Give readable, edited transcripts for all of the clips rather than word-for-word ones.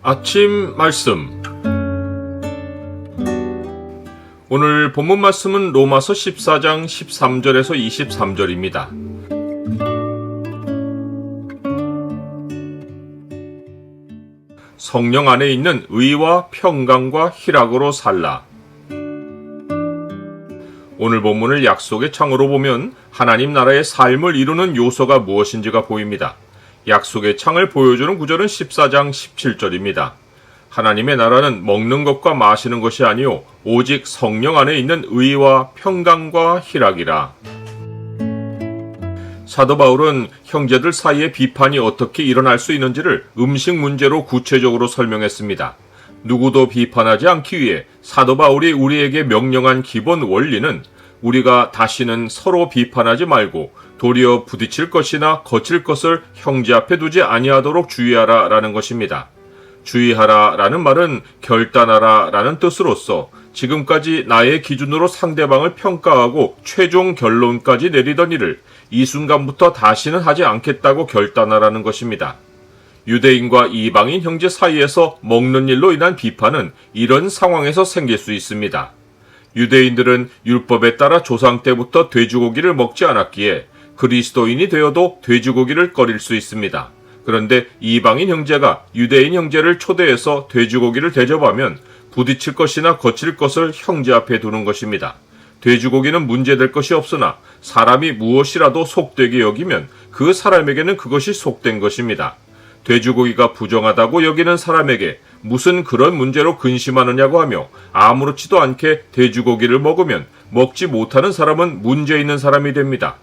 아침 말씀. 오늘 본문 말씀은 로마서 14장 13절에서 23절입니다. 성령 안에 있는 의와 평강과 희락으로 살라. 오늘 본문을 약속의 창으로 보면 하나님 나라의 삶을 이루는 요소가 무엇인지가 보입니다. 약속의 창을 보여주는 구절은 14장 17절입니다. 하나님의 나라는 먹는 것과 마시는 것이 아니요 오직 성령 안에 있는 의와 평강과 희락이라. 사도 바울은 형제들 사이에 비판이 어떻게 일어날 수 있는지를 음식 문제로 구체적으로 설명했습니다. 누구도 비판하지 않기 위해 사도 바울이 우리에게 명령한 기본 원리는 우리가 다시는 서로 비판하지 말고 도리어 부딪힐 것이나 거칠 것을 형제 앞에 두지 아니하도록 주의하라 라는 것입니다. 주의하라 라는 말은 결단하라 라는 뜻으로서 지금까지 나의 기준으로 상대방을 평가하고 최종 결론까지 내리던 일을 이 순간부터 다시는 하지 않겠다고 결단하라는 것입니다. 유대인과 이방인 형제 사이에서 먹는 일로 인한 비판은 이런 상황에서 생길 수 있습니다. 유대인들은 율법에 따라 조상 때부터 돼지고기를 먹지 않았기에 그리스도인이 되어도 돼지고기를 꺼릴 수 있습니다. 그런데 이방인 형제가 유대인 형제를 초대해서 돼지고기를 대접하면 부딪힐 것이나 거칠 것을 형제 앞에 두는 것입니다. 돼지고기는 문제될 것이 없으나 사람이 무엇이라도 속되게 여기면 그 사람에게는 그것이 속된 것입니다. 돼지고기가 부정하다고 여기는 사람에게 무슨 그런 문제로 근심하느냐고 하며 아무렇지도 않게 돼지고기를 먹으면 먹지 못하는 사람은 문제 있는 사람이 됩니다.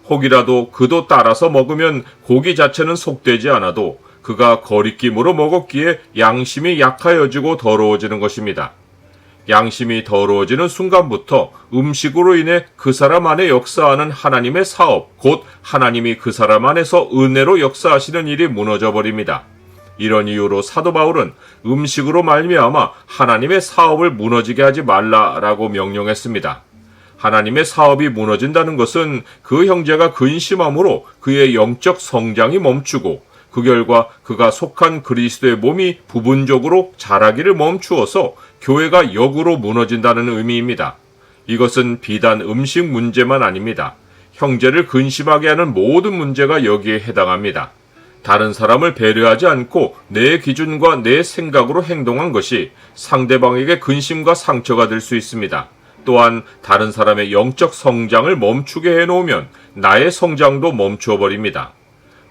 혹이라도 그도 따라서 먹으면 고기 자체는 속되지 않아도 그가 거리낌으로 먹었기에 양심이 약하여지고 더러워지는 것입니다. 양심이 더러워지는 순간부터 음식으로 인해 그 사람 안에 역사하는 하나님의 사업, 곧 하나님이 그 사람 안에서 은혜로 역사하시는 일이 무너져 버립니다. 이런 이유로 사도 바울은 음식으로 말미암아 하나님의 사업을 무너지게 하지 말라라고 명령했습니다. 하나님의 사업이 무너진다는 것은 그 형제가 근심함으로 그의 영적 성장이 멈추고 그 결과 그가 속한 그리스도의 몸이 부분적으로 자라기를 멈추어서 교회가 역으로 무너진다는 의미입니다. 이것은 비단 음식 문제만 아닙니다. 형제를 근심하게 하는 모든 문제가 여기에 해당합니다. 다른 사람을 배려하지 않고 내 기준과 내 생각으로 행동한 것이 상대방에게 근심과 상처가 될 수 있습니다. 또한 다른 사람의 영적 성장을 멈추게 해놓으면 나의 성장도 멈추어 버립니다.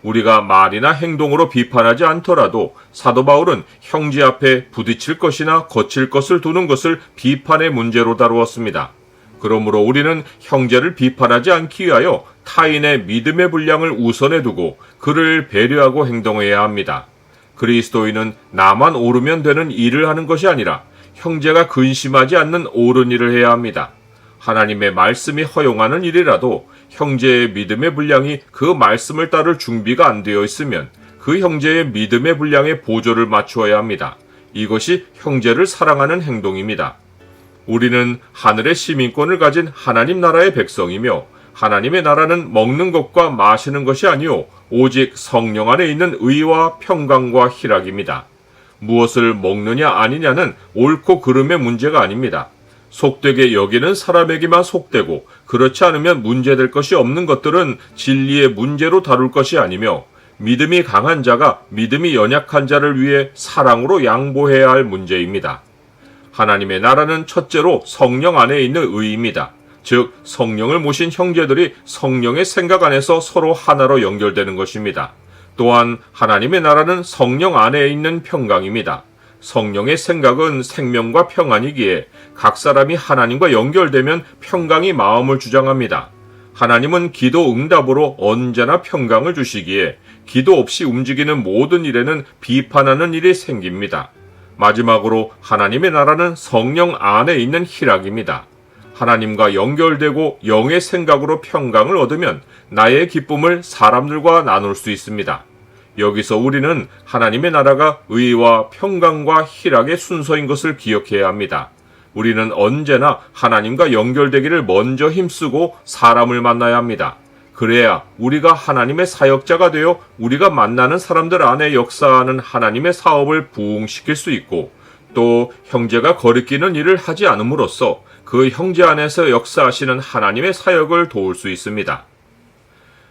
우리가 말이나 행동으로 비판하지 않더라도 사도 바울은 형제 앞에 부딪힐 것이나 거칠 것을 두는 것을 비판의 문제로 다루었습니다. 그러므로 우리는 형제를 비판하지 않기 위하여 타인의 믿음의 분량을 우선에 두고 그를 배려하고 행동해야 합니다. 그리스도인은 나만 옳으면 되는 일을 하는 것이 아니라 형제가 근심하지 않는 옳은 일을 해야 합니다. 하나님의 말씀이 허용하는 일이라도 형제의 믿음의 분량이 그 말씀을 따를 준비가 안 되어 있으면 그 형제의 믿음의 분량에 보조를 맞추어야 합니다. 이것이 형제를 사랑하는 행동입니다. 우리는 하늘의 시민권을 가진 하나님 나라의 백성이며 하나님의 나라는 먹는 것과 마시는 것이 아니요 오직 성령 안에 있는 의와 평강과 희락입니다. 무엇을 먹느냐 아니냐는 옳고 그름의 문제가 아닙니다. 속되게 여기는 사람에게만 속되고 그렇지 않으면 문제될 것이 없는 것들은 진리의 문제로 다룰 것이 아니며 믿음이 강한 자가 믿음이 연약한 자를 위해 사랑으로 양보해야 할 문제입니다. 하나님의 나라는 첫째로 성령 안에 있는 의입니다. 즉 성령을 모신 형제들이 성령의 생각 안에서 서로 하나로 연결되는 것입니다. 또한 하나님의 나라는 성령 안에 있는 평강입니다. 성령의 생각은 생명과 평안이기에 각 사람이 하나님과 연결되면 평강이 마음을 주장합니다. 하나님은 기도 응답으로 언제나 평강을 주시기에 기도 없이 움직이는 모든 일에는 비판하는 일이 생깁니다. 마지막으로 하나님의 나라는 성령 안에 있는 희락입니다. 하나님과 연결되고 영의 생각으로 평강을 얻으면 나의 기쁨을 사람들과 나눌 수 있습니다. 여기서 우리는 하나님의 나라가 의와 평강과 희락의 순서인 것을 기억해야 합니다. 우리는 언제나 하나님과 연결되기를 먼저 힘쓰고 사람을 만나야 합니다. 그래야 우리가 하나님의 사역자가 되어 우리가 만나는 사람들 안에 역사하는 하나님의 사업을 부흥시킬 수 있고, 또 형제가 거리끼는 일을 하지 않음으로써 그 형제 안에서 역사하시는 하나님의 사역을 도울 수 있습니다.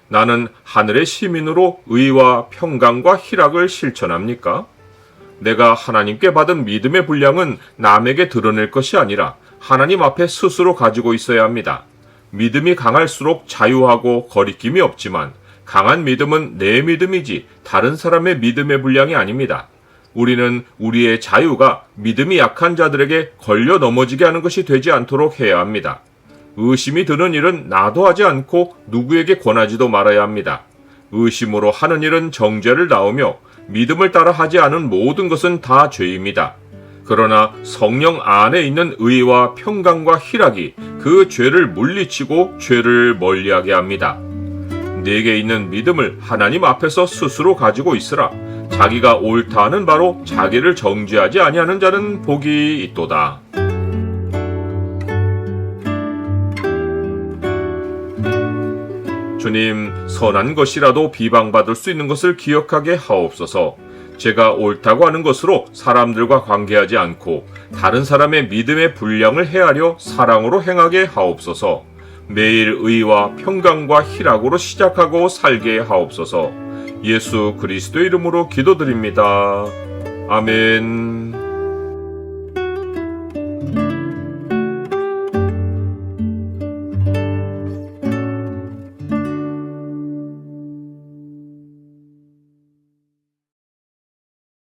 나는 하늘의 시민으로 의와 평강과 희락을 실천합니까? 내가 하나님께 받은 믿음의 분량은 남에게 드러낼 것이 아니라 하나님 앞에 스스로 가지고 있어야 합니다. 믿음이 강할수록 자유하고 거리낌이 없지만 강한 믿음은 내 믿음이지 다른 사람의 믿음의 분량이 아닙니다. 우리는 우리의 자유가 믿음이 약한 자들에게 걸려 넘어지게 하는 것이 되지 않도록 해야 합니다. 의심이 드는 일은 나도 하지 않고 누구에게 권하지도 말아야 합니다. 의심으로 하는 일은 정죄를 낳으며 믿음을 따라 하지 않은 모든 것은 다 죄입니다. 그러나 성령 안에 있는 의와 평강과 희락이 그 죄를 물리치고 죄를 멀리하게 합니다. 내게 있는 믿음을 하나님 앞에서 스스로 가지고 있으라. 자기가 옳다 하는 바로 자기를 정죄하지 아니하는 자는 복이 있도다. 주님, 선한 것이라도 비방받을 수 있는 것을 기억하게 하옵소서. 제가 옳다고 하는 것으로 사람들과 관계하지 않고 다른 사람의 믿음의 분량을 헤아려 사랑으로 행하게 하옵소서. 매일 의와 평강과 희락으로 시작하고 살게 하옵소서. 예수 그리스도의 이름으로 기도드립니다. 아멘.